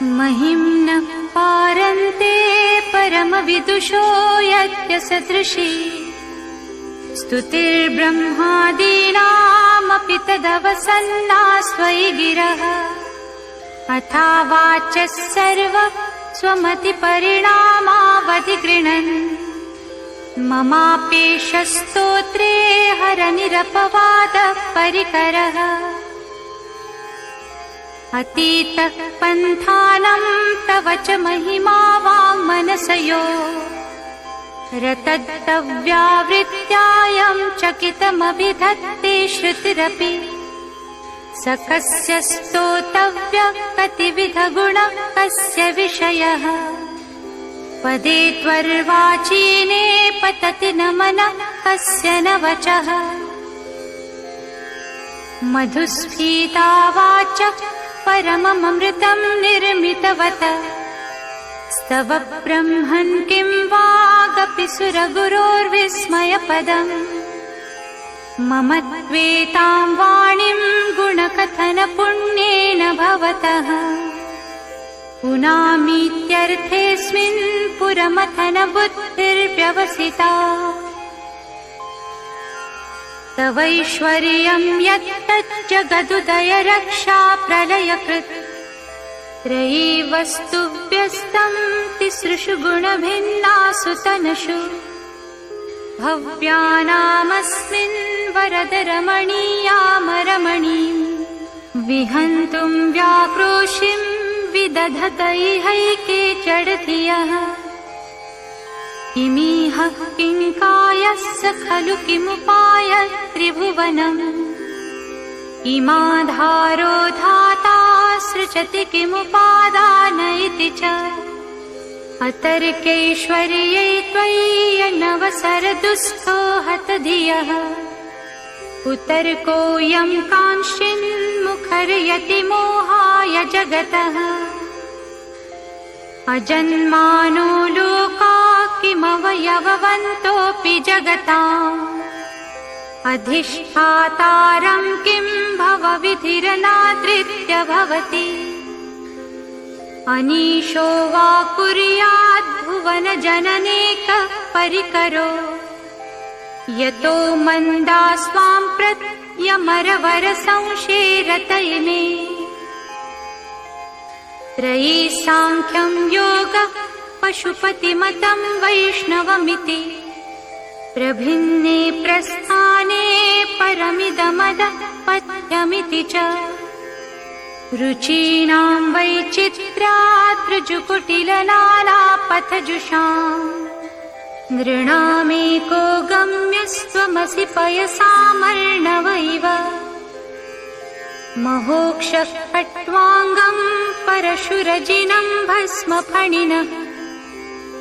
महिम्नः पारन्ते परमविदुषो यज्ञसदृशी स्तुतिर्ब्रह्मादीनामपि तदवसन्नास्त्वयि गिरः अथा वाचः सर्वः स्वमतिपरिणामावधिगृह्णन् ममापेष स्तोत्रे हरनिरपवादः परिकरः अतीतः पन्थानं तव च महिमा वाङ्मनसयो रतद्व्यावृत्यायं चकितमभिधत्ते श्रुतिरपि सकस्य स्तोतव्यः कतिविधगुणः कस्य विषयः पदे त्वर्वाचीने पतति न मनः कस्य न वचः मधुस्फीता वाचः परममृतं निर्मितवत स्तव ब्रह्मन् किं वागपि सुरगुरोर्विस्मयपदम् मम त्वेतां वाणीं गुणकथनपुण्येन भवतः पुनामीत्यर्थेऽस्मिन् पुरमथनबुद्धिर्व्यवसिता तवैश्वर्यं यत्तज्जगदुदय रक्षा प्रलयकृत् त्रयी वस्तुभ्यस्तं तिसृषु गुणभिन्नासु तनुषु भव्यानामस्मिन् वरदरमणीयामरमणी विहन्तुं व्याक्रोशिं विदधत इहैके जडधियः किमिह किङ्कायस्य खलु किमुपाय त्रिभुवनम् इमाधारो धाता सृजति किमुपादान इति च अतर्कैश्वर्ये त्वय्यनवसरदुःस्थो हतधियः कुतर्कोऽयं कांश्चिन्मुखर्यति मोहाय जगतः अजन्मानो लोका किमवयववन्तोऽपि जगताम् अधिष्ठातारं किं भवविधिरनादृत्य भवति अनीशो वा कुर्याद्भुवनजननेकः परिकरो यतो मन्दा स्वां प्रत्यमरवरसंशेरत इमे त्रयी साङ्ख्यं योगः पशुपतिमतं वैष्णवमिति प्रभिन्ने प्रस्थाने परमिदमदः पथ्यमिति च रुचीनां वैचित्र्यादृजुकुटिलनालापथजुषाम् नृणामेको गम्यस्त्वमसि पयसामर्णवैव महोक्षः खट्वाङ्गं परशुरजिनं भस्मफणिनः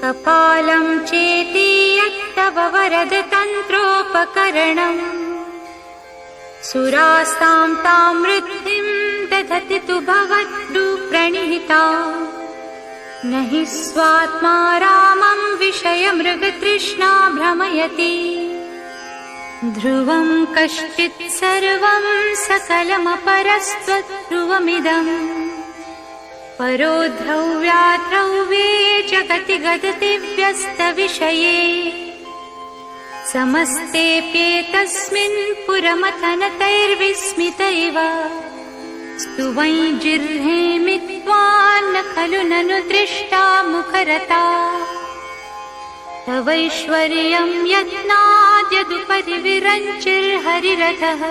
कपालं चेति यत्तव वरद तन्त्रोपकरणम् सुरास्तां तां वृद्धिं दधति तु भवद्दुप्रणिहिता न हि स्वात्मा रामं विषयमृगतृष्णा भ्रमयति ध्रुवं कश्चित् सर्वं सकलमपरस्त्वद्ध्रुवमिदम् परो ध्रुव्याध्रुवे जगति गदति व्यस्तविषये समस्तेऽप्येतस्मिन् पुरमथनतैर्विस्मित इव स्तुवैर्जिह्रेमि त्वान्न खलु ननु दृष्टा मुखरता तवैश्वर्यं यत्नाद्यदुपरि विरञ्चिर्हरिरथः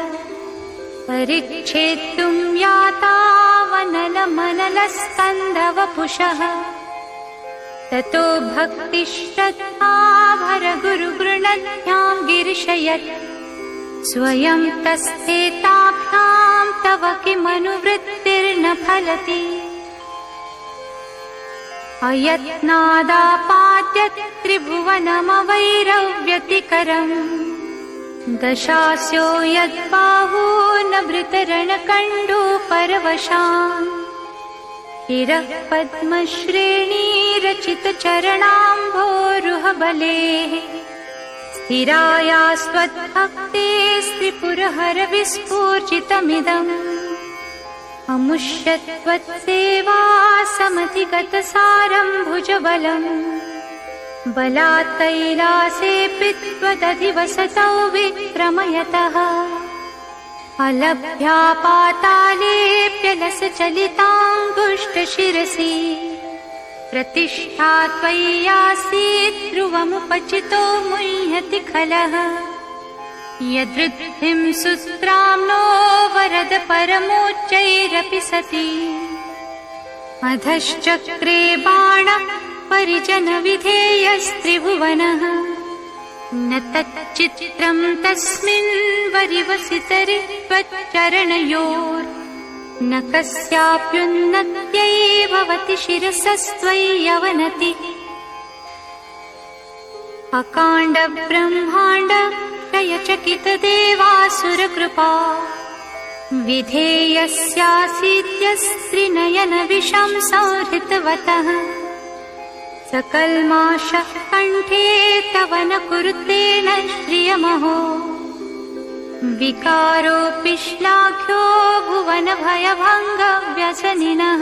परिच्छेत्तुं यातावनलमनलस्कन्धवपुषः ततो भक्तिश्रद्धा भरगुरुगृणध्यां गिरिशयत् स्वयं तस्थेताभ्यां तव किमनुवृत्तिर्न फलति अयत्नादापाद्यत् त्रिभुवनमवैरव्यतिकरम् दशास्यो यद्बाहू न भृतरणकण्डो परवशान् शिरः पद्मश्रेणीरचितचरणाम्भोरुहबलेः स्थिरायास्त्वद्भक्ते स्त्रिपुरहर विस्फूर्जितमिदम् अमुष्यत्वत्सेवा समधिगतसारं भुजबलम् बलात्तैलासेऽपि त्वदधिवसतौ विक्रमयतः अलभ्या पातालेऽप्यलसचलिताङ्गुष्ठशिरसि प्रतिष्ठा त्वय्यासीत् ध्रुवमुपचितो मुह्यति खलः यदृद्धिं सुस्त्राम्नो वरद परमोच्चैरपि सति अधश्चक्रे बाणः परिजनविधेयस्त्रिभुवनः न तच्चित्रं तस्मिन् वरिवसितरि त्वच्चरणयोर्न कस्याप्युन्नत्यै भवति शिरसस्त्वय्यवनति अकाण्ड ब्रह्माण्ड क्षयचकितदेवासुरकृपा विधेयस्यासीत्यस्त्रिनयनविषं संहृतवतः सकल्माषः कण्ठे तव न कुरुतेन श्रियमहो विकारोऽपि श्लाघ्यो भुवनभयभङ्गव्यसनिनः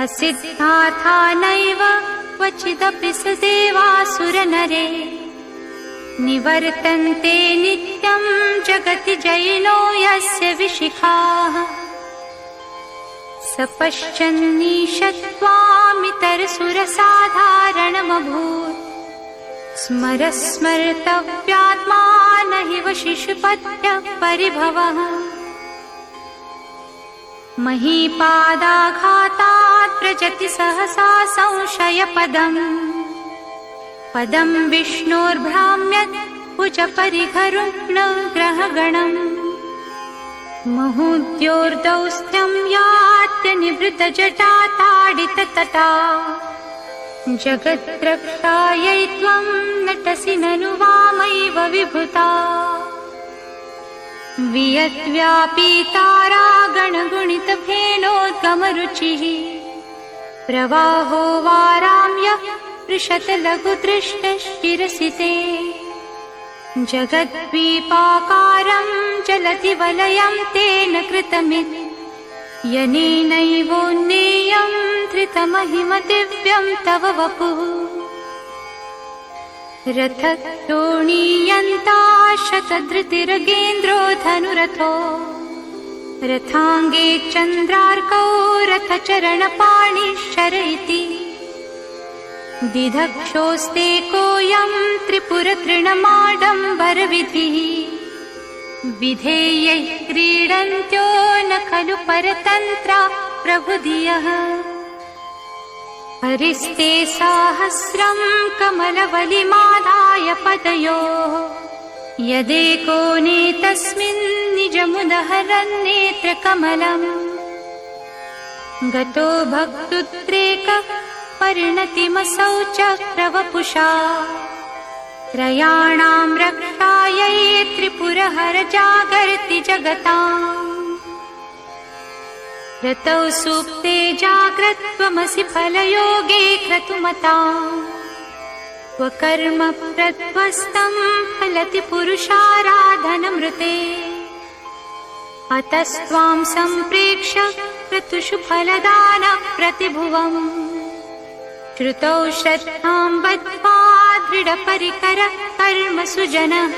असिद्धार्था नैव क्वचिदपि स देवासुरनरे निवर्तन्ते नित्यं जगति जयिनो यस्य विशिखाः सपश्चन्नीशत्वामितरसुरसाधारणमभूत् स्मर स्मर्तव्यात्मा न हि वशिषुपत्यः परिभवः महीपादाघातात् व्रजति सहसा संशयपदम् पदं विष्णोर्भ्राम्यत् भुजपरिघरुग्णग्रहगणम् महोद्योर्दौस्त्यं यात्यनिभृतजटाताडिततटा जगद्रक्षायै त्वं नटसि ननु वामैव विभूता वियद्व्यापीतारागणगुणितफेनोद्गमरुचिः प्रवाहो वाराम्यः पृषतलघुदृष्टशिरसि ते जगद्वीपाकारं चलति वलयं तेन कृतमित् यनेनैवोन्नेयं धृतमहिमदिव्यं तव वपुः रथक्षोणीयन्ता शतधृतिरगेन्द्रो धनुरथो रथाङ्गे चन्द्रार्कौ रथचरणपाणिश्चर इति दिधक्षोस्ते कोऽयं त्रिपुरतृणमाडम्बरविधिः विधेयैः क्रीडन्त्यो न खलु परतन्त्रा प्रभुधियः हरिस्ते साहस्रं कमलवलिमादाय पदयोः यदेको नेतस्मिन् निजमुदहरन्नेत्रकमलम् गतो भक्तुद्रेकः परिणतिमसौ चक्रवपुषा त्रयाणां रक्षायै त्रिपुरहर जागर्ति जगताम् रतौ सुप्ते जाग्रत्वमसि फलयोगे क्रतुमताम् स्वकर्म प्रध्वस्तं फलति पुरुषाराधनमृते अतस्त्वां सम्प्रेक्ष्य क्रतुषु फलदान प्रतिभुवम् श्रुतौ श्रद्धां बद्ध्वा दृढपरिकरः कर्मसु जनः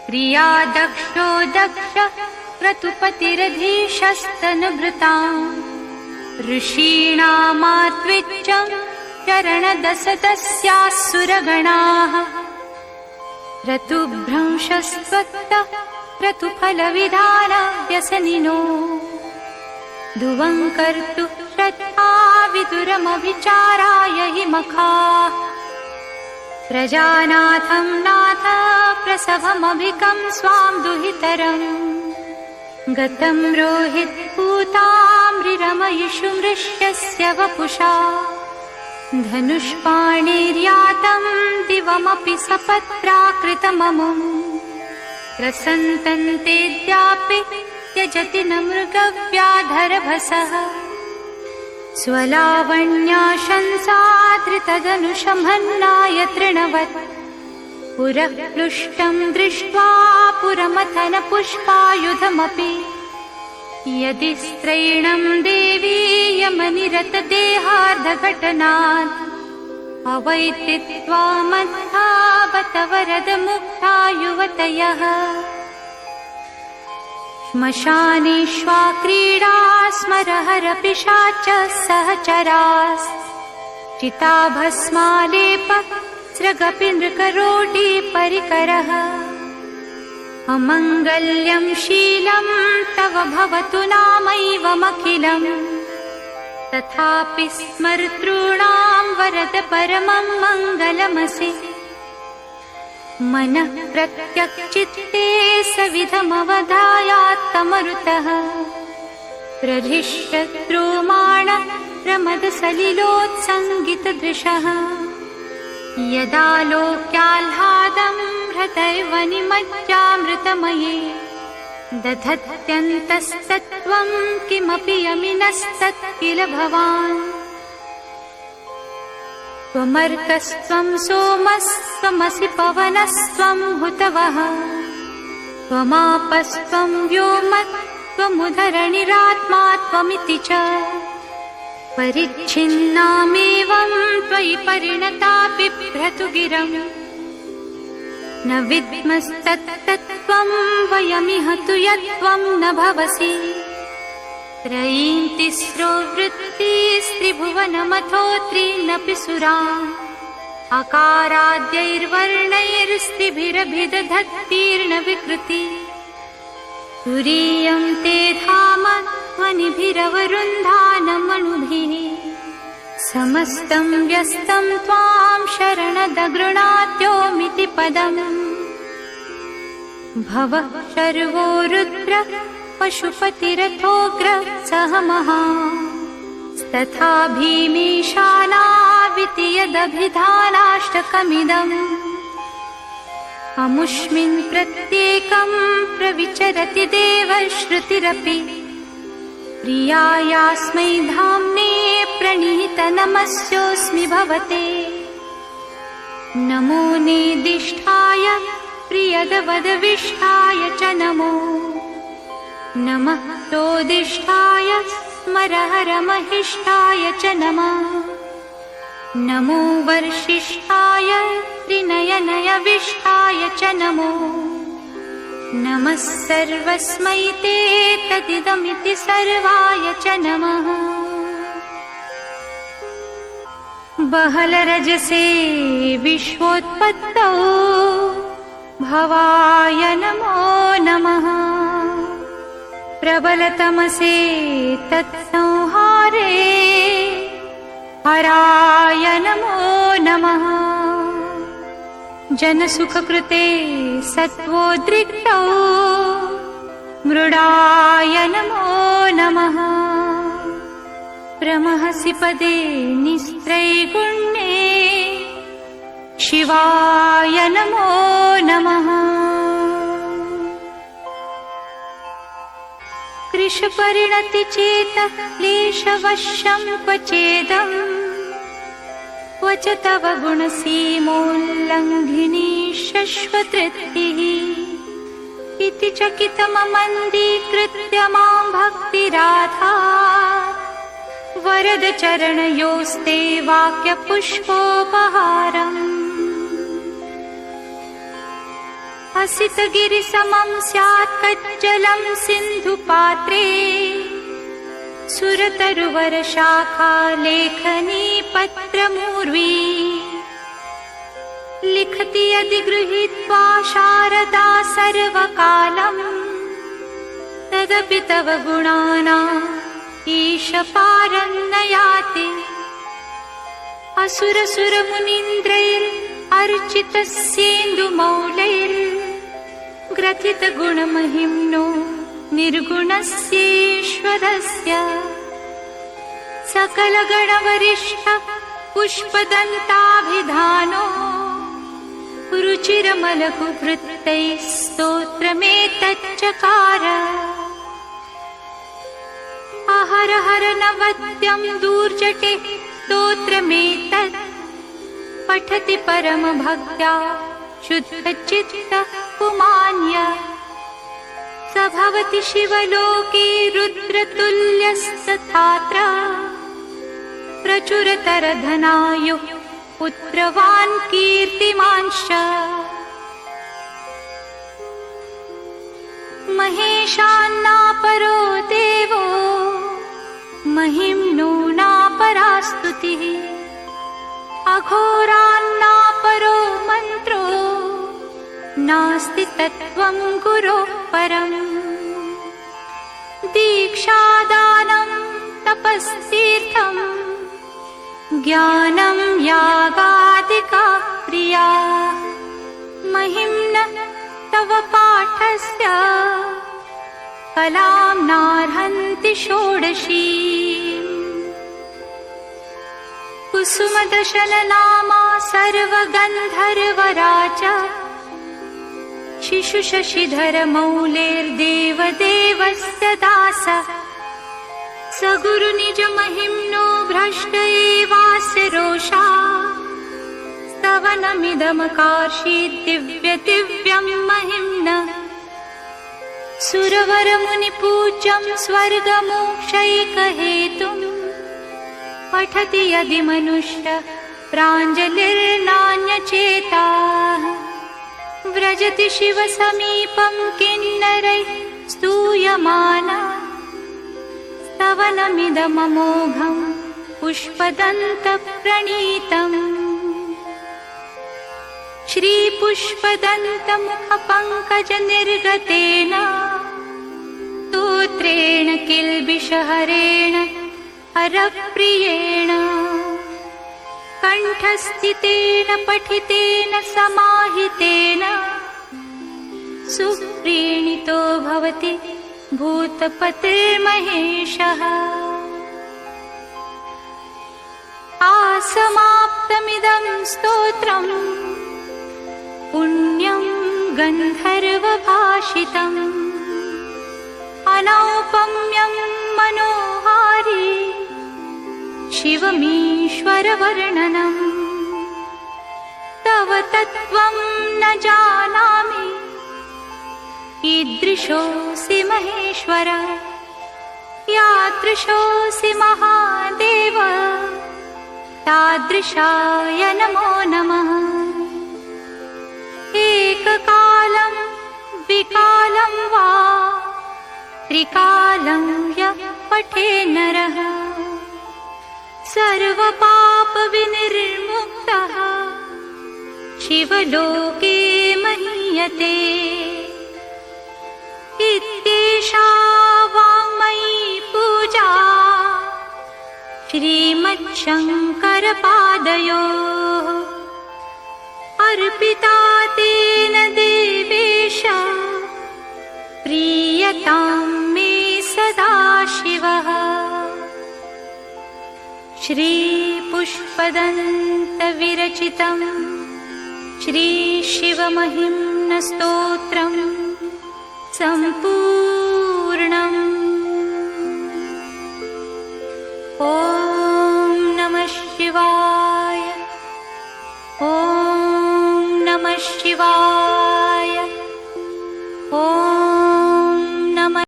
प्रिया दक्षो दक्ष क्रतुपतिरधीशस्तनुभृताम् ऋषीणामात्विज्जं चरणदशदस्यासुरगणाः क्रतुभ्रंशस्त्वत्तः क्रतुफलविधानव्यसनिनो ध्रुवं कर्तुः श्रद्धा विदुरमभिचाराय हि मखाः प्रजानाथं नाथ प्रसभमभिकं स्वां दुहितरम् गतं रोहितपूताम्रिरमयिषु मृष्यस्य वपुषा धनुष्पाणिर्यातं दिवमपि सपत्राकृतममुम् प्रसन्तन्तेऽद्यापि त्यजति न मृगव्याधरभसः स्वलावण्याशंसाधृतधनुषमह्नाय तृणवत् पुरः पृष्ठं दृष्ट्वा पुरमथन पुष्पायुधमपि यदि स्त्रैणं देवी यमनिरतदेहार्धघटनात् अवैतित्वा मद्धावत वरदमुक्ता युवतयः श्मशानेष्वा क्रीडा स्मरहर पिशाच सहचरास् चिताभस्मालेप स्रगपि नृकरोटी परिकरः अमङ्गल्यं शीलं तव भवतु नामैवमखिलम् तथापि स्मर्तॄणां वरद परमं मङ्गलमसि मनः प्रत्यक्चित्ते सविधमवधायात्तमरुतः प्रधिष्ठद्रोमाण प्रमदसलिलोत्सङ्गितदृशः यदा लोक्याह्लादं हृदैव निमज्जामृतमये दधत्यन्तस्तत्त्वं किमपि यमिनस्तत् किल भवान् त्वमर्कस्त्वं सोमस्त्वमसि पवनस्त्वं हुतवः त्वमापस्त्वं व्योमस्त्वमुदरणिरात्मा त्वमिति च परिच्छिन्नामेवं त्वयि परिणता बिभ्रतु गिरम् न विद्मस्तत्तत्त्वं वयमिह तु यत्त्वं न भवसि त्रयीं तिस्रो वृत्तिस्त्रिभुवनमथो त्रीनपि सुरा अकाराद्यैर्वर्णैर्स्त्रिभिरभिदधत्तीर्न विकृति तुरीयं ते धाम ध्वनिभिरवरुन्धानमणुभिः समस्तं व्यस्तं त्वां शरणदगृणाद्योमिति पदम् भवः शर्वो रुद्र पशुपतिरथोग्र सह महास्तथा भीमेशानाविति यदभिधानाष्टकमिदम् अमुष्मिन् प्रत्येकं प्रविचरति देवश्रुतिरपि प्रियायास्मै धाम्ने प्रणीतनमस्योऽस्मि भवते नमो नेदिष्ठाय प्रियदवदविष्ठाय च नमो नमः तोदिष्ठाय स्मरहरमहिष्ठाय च नमः नमो वर्षिष्ठाय त्रिनयनयविष्ठाय च नमो नमः सर्वस्मै ते तदिदमिति सर्वाय च नमः बहलरजसे विश्वोत्पत्तौ भवाय नमो नमः प्रबलतमसे तत्संहारे हराय नमो नमः जनसुखकृते सत्त्वोद्रिक्तौ मृडाय नमो नमः प्रमहसि पदे निस्त्रैगुण्ये शिवाय नमो नमः कृशपरिणति चेतः क्लेशवशं क्वचेदम् क्वच तव गुणसीमोल्लङ्घिनी शश्वतृप्तिः इति चकितममन्दीकृत्य मां भक्तिराधा वरद चरणयोस्ते वाक्यपुष्पोपहारम् असितगिरिसमं स्यात् कज्जलं सिन्धुपात्रे सुरतरुवरशाखा लेखनी पत्रमूर्वी लिखति यदि गृहीत्वा शारदा सर्वकालम् तदपि तव गुणानाम् ईशपारं न याति असुरसुरमुनीन्द्रैर्अर्चितस्येन्दुमौलैर्ग्रथितगुणमहिम्नो निर्गुणस्येश्वरस्य सकलगणवरिष्ठ पुष्पदन्ताभिधानो रुचिरमलकुवृत्तैः स्तोत्रमेतच्चकार हर हर नवद्यं दूर्जटे स्तोत्रमेतत् पठति परमभक्त्या शुद्धचित्तः पुमान्य स भवति शिवलोके रुद्रतुल्यस्तथात्र प्रचुरतरधनायुः पुत्रवान् कीर्तिमांश्च महेशान्नापरो देवो महिम्नो नापरास्तुतिः अघोरान्नापरो मन्त्रो नास्ति तत्त्वं गुरोः परम् दीक्षादानं तपस्तीर्थं ज्ञानं यागादिकाः क्रियाः महिम्नः तव पाठस्य कलां नार्हन्ति षोडशीम् कुसुमदशननामा सर्वगन्धर्वराज शिशुशशिधरमौलेर्देवदेवस्य दासः स गुरुनिजमहिम्नो भ्रष्ट एवास्य रोषा स्तवनमिदमकार्षीत् दिव्यं महिम्नः सुरवरमुनिपूज्यं स्वर्गमोक्षैकहेतुम् पठति यदि मनुष्यः प्राञ्जलिर्नान्यचेताः व्रजति शिवसमीपं किन्नरैः स्तूयमानः स्तवनमिदममोघं पुष्पदन्तप्रणीतम् श्रीपुष्पदन्तमुखपङ्कजनिर्गतेन स्तोत्रेण किल्बिषहरेण हरप्रियेण कण्ठस्थितेन पठितेन समाहितेन सुप्रीणितो भवति भूतपतिर्महेशः आसमाप्तमिदं स्तोत्रम् पुण्यं गन्धर्वभाषितम् अनौपम्यं मनोहारी शिवमीश्वरवर्णनम् तव तत्त्वं न जानामि कीदृशोऽसि महेश्वर यादृशोऽसि महादेव तादृशाय नमो नमः एककालं द्विकालं वा त्रिकालं यः पठे नरः सर्वपापविनिर्मुक्तः शिवलोके महीयते इत्येषा वाङ्मयी पूजा श्रीमच्छङ्करपादयोः अर्पिता तेन देवेश प्रीयतां मे सदा शिवः श्रीपुष्पदन्तविरचितं श्रीशिवमहिम्नस्तोत्रम् सम्पूर्णम्। ॐ नमः शिवाय। ॐ नमः शिवाय।